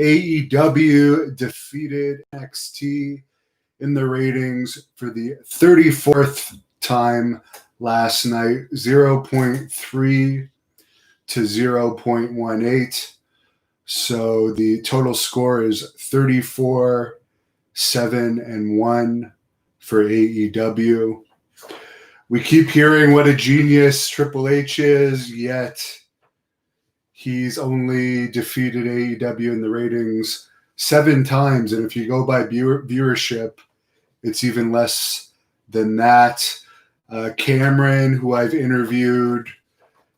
AEW defeated NXT in the ratings for the 34th time last night, 0.3 to 0.18. So the total score is 34-7-1 for AEW. We keep hearing what a genius Triple H is, yet he's only defeated AEW in the ratings 7 times. And if you go by viewership, it's even less than that. Cameron, who I've interviewed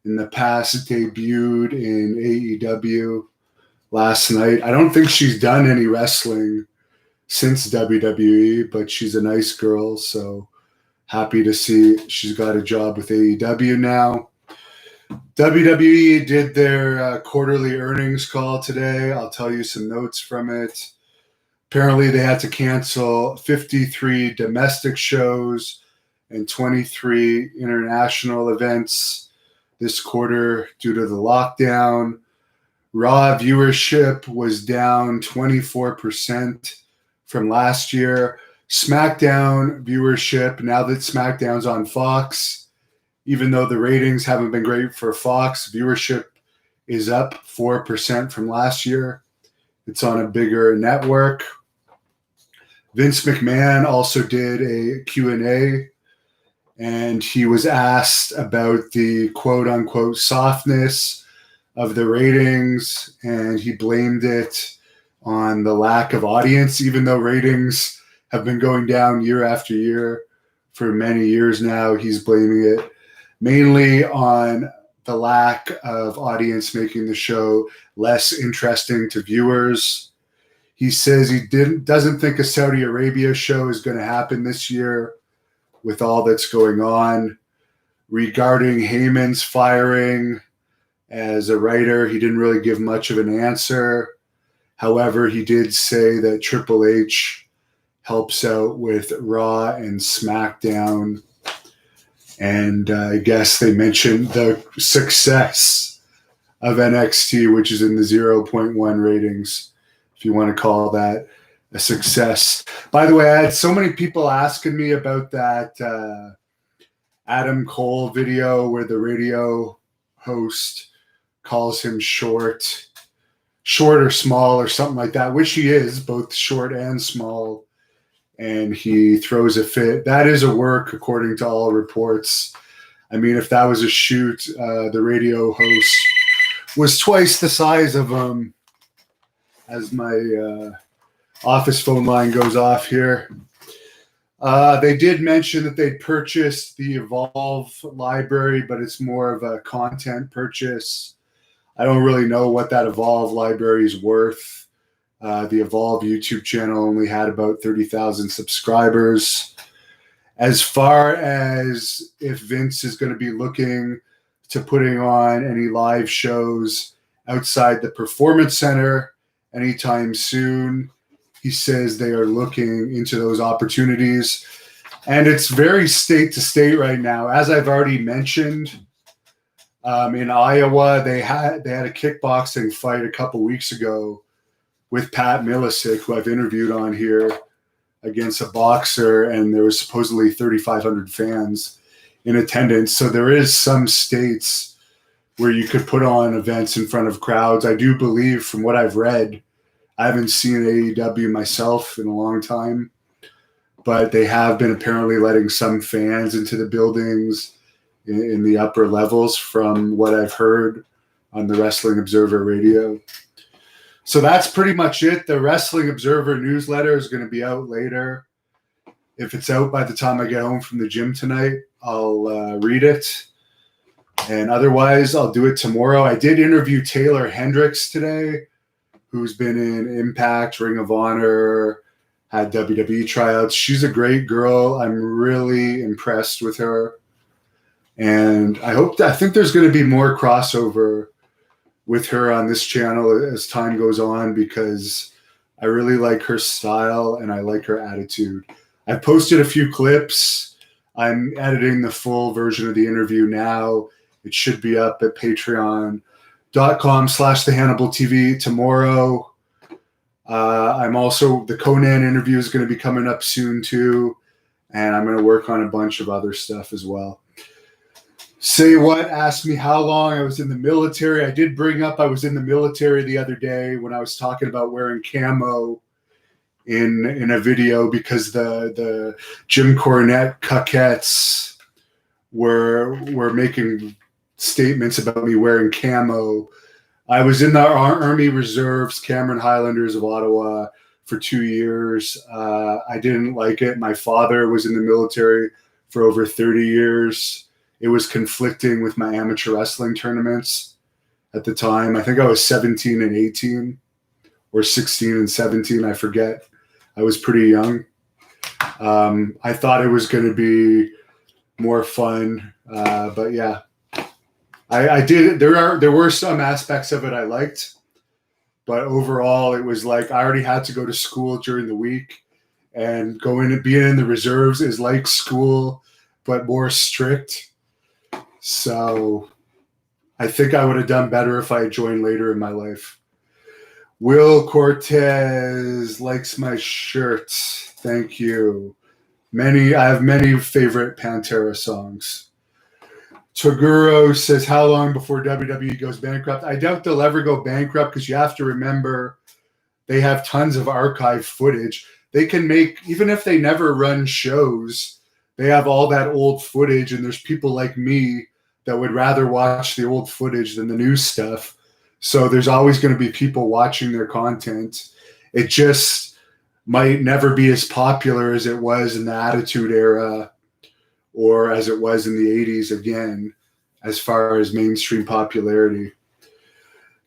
in the past, debuted in AEW last night. I don't think she's done any wrestling since WWE, but she's a nice girl, so happy to see she's got a job with AEW now. WWE did their quarterly earnings call today. I'll tell you some notes from it. Apparently, they had to cancel 53 domestic shows and 23 international events this quarter due to the lockdown. Raw viewership was down 24% from last year. SmackDown viewership, now that SmackDown's on Fox, even though the ratings haven't been great for Fox, viewership is up 4% from last year. It's on a bigger network. Vince McMahon also did a Q&A, and he was asked about the quote-unquote softness of the ratings, and he blamed it on the lack of audience, even though ratings have been going down year after year for many years now. He's blaming it mainly on the lack of audience, making the show less interesting to viewers. He says he doesn't think a Saudi Arabia show is going to happen this year with all that's going on. Regarding Heyman's firing as a writer, he didn't really give much of an answer. However, he did say that Triple H helps out with Raw and SmackDown. And I guess they mentioned the success of NXT, which is in the 0.1 ratings, if you want to call that a success. By the way, I had so many people asking me about that Adam Cole video where the radio host calls him short or small or something like that, which he is, both short and small, and he throws a fit. That is a work, according to all reports. I mean, if that was a shoot, the radio host was twice the size of him. As my office phone line goes off here. They did mention that they purchased the Evolve library, but it's more of a content purchase. I don't really know what that Evolve library is worth. The Evolve YouTube channel only had about 30,000 subscribers. As far as if Vince is going to be looking to putting on any live shows outside the Performance Center anytime soon, he says they are looking into those opportunities. And it's very state to state right now. As I've already mentioned, in Iowa, they had a kickboxing fight a couple weeks ago with Pat Milicic, who I've interviewed on here, against a boxer, and there was supposedly 3,500 fans in attendance. So there is some states where you could put on events in front of crowds. I do believe, from what I've read, I haven't seen AEW myself in a long time, but they have been apparently letting some fans into the buildings in the upper levels, from what I've heard on the Wrestling Observer radio. So that's pretty much it. The Wrestling Observer newsletter is going to be out later. If it's out by the time I get home from the gym tonight, I'll read it. And otherwise, I'll do it tomorrow. I did interview Taylor Hendricks today, who's been in Impact, Ring of Honor, had WWE tryouts. She's a great girl. I'm really impressed with her. And I think there's going to be more crossover with her on this channel as time goes on, because I really like her style and I like her attitude. I posted a few clips. I'm editing the full version of the interview now. It should be up at patreon.com/thehannibal TV tomorrow. I'm also, the Conan interview is going to be coming up soon too. And I'm going to work on a bunch of other stuff as well. Say What asked me how long I was in the military. I did bring up I was in the military the other day when I was talking about wearing camo in a video, because the Jim Cornette cuckettes were making statements about me wearing camo. I was in the Army Reserves, Cameron Highlanders of Ottawa, for 2 years. I didn't like it. My father was in the military for over 30 years. It was conflicting with my amateur wrestling tournaments at the time. I think I was 17 and 18 or 16 and 17. I forget. I was pretty young. I thought it was going to be more fun. But yeah, I did. There were some aspects of it I liked, but overall it was like I already had to go to school during the week, and being in the reserves is like school, but more strict. So I think I would have done better if I had joined later in my life. Will Cortez likes my shirt. Thank you. I have many favorite Pantera songs. Toguro says, how long before WWE goes bankrupt? I doubt they'll ever go bankrupt, because you have to remember they have tons of archive footage. They can make, even if they never run shows, they have all that old footage, and there's people like me that would rather watch the old footage than the new stuff. So there's always going to be people watching their content. It just might never be as popular as it was in the Attitude Era, or as it was in the 80s again, as far as mainstream popularity.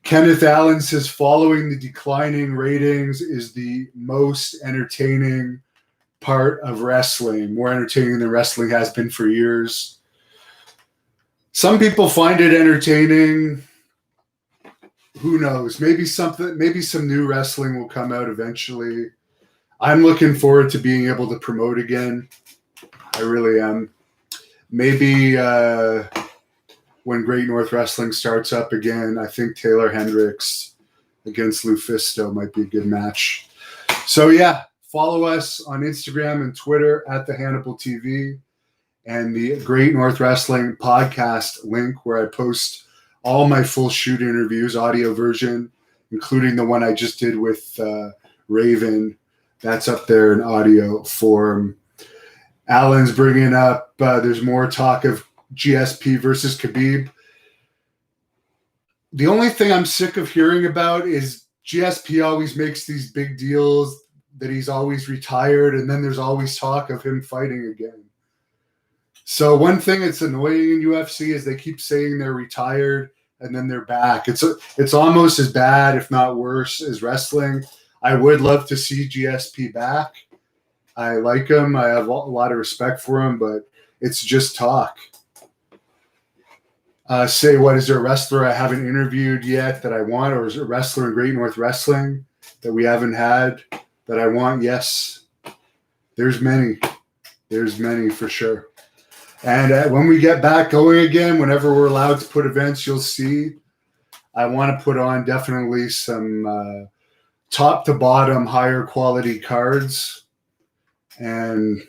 Kenneth Allen says, following the declining ratings is the most entertaining part of wrestling, more entertaining than wrestling has been for years. Some people find it entertaining. Who knows? Maybe some new wrestling will come out eventually. I'm looking forward to being able to promote again. I really am. Maybe when Great North Wrestling starts up again, I think Taylor Hendricks against Lufisto might be a good match. So yeah, follow us on Instagram and Twitter at the Hannibal TV, and the Great North Wrestling podcast link, where I post all my full shoot interviews, audio version, including the one I just did with Raven. That's up there in audio form. Alan's bringing up, there's more talk of GSP versus Khabib. The only thing I'm sick of hearing about is GSP always makes these big deals that he's always retired, and then there's always talk of him fighting again. So one thing that's annoying in UFC is they keep saying they're retired and then they're back. It's almost as bad, if not worse, as wrestling. I would love to see GSP back. I like him. I have a lot of respect for him, but it's just talk. Say What, is there a wrestler I haven't interviewed yet that I want, or is there a wrestler in Great North Wrestling that we haven't had that I want? Yes. There's many. There's many for sure. And when we get back going again, whenever we're allowed to put events, you'll see. I want to put on definitely some top to bottom higher quality cards, and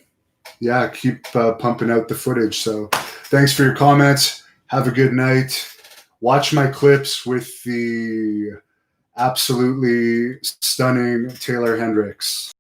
yeah, keep pumping out the footage. So thanks for your comments. Have a good night. Watch my clips with the absolutely stunning Taylor Hendricks.